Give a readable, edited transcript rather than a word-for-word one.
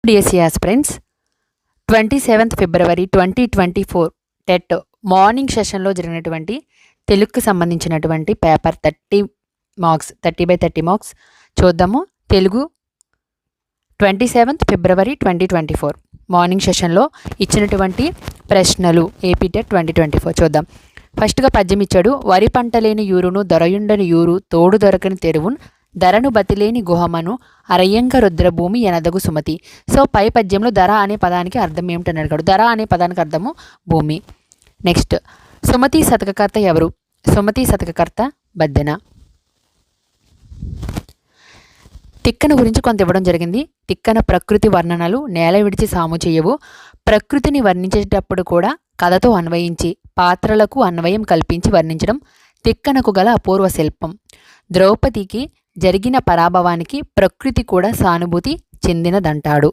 DSC aspirants 27th ఫిబ్రవరి 2024 TET morning సెషన్లో జరిగినటువంటి తెలుగుకి సంబంధించినటువంటి పేపర్ 30 మార్క్స్ 30/30 మార్క్స్ చూద్దాము. తెలుగు 27th ఫిబ్రవరి 2024 మార్నింగ్ సెషన్లో ఇచ్చినటువంటి ప్రశ్నలు ఏపీ టెట్ 2024 చూద్దాం. ఫస్ట్గా పద్యం ఇచ్చాడు. వరి పంట లేని యూరును దొరయుండని యూరు తోడు దొరకని తెరువున్ ధరను బతిలేని గుహమను అరయ్యంక రుద్రభూమి ఎనదగు సుమతి. సో పై పద్యంలో ధర అనే పదానికి అర్థం ఏమిటని అడిగాడు. ధర అనే పదానికి అర్థము భూమి. నెక్స్ట్, సుమతి శతకకర్త ఎవరు? సుమతి శతకకర్త బద్దెన. తిక్కన గురించి కొంత ఇవ్వడం జరిగింది. తిక్కన ప్రకృతి వర్ణనలు నేల విడిచి సాము చేయవు. ప్రకృతిని వర్ణించేటప్పుడు కూడా కథతో అన్వయించి పాత్రలకు అన్వయం కల్పించి వర్ణించడం తిక్కనకు గల అపూర్వ శిల్పం. ద్రౌపదికి జరిగిన పరాభవానికి ప్రకృతి కూడా సానుభూతి చెందినదంటాడు.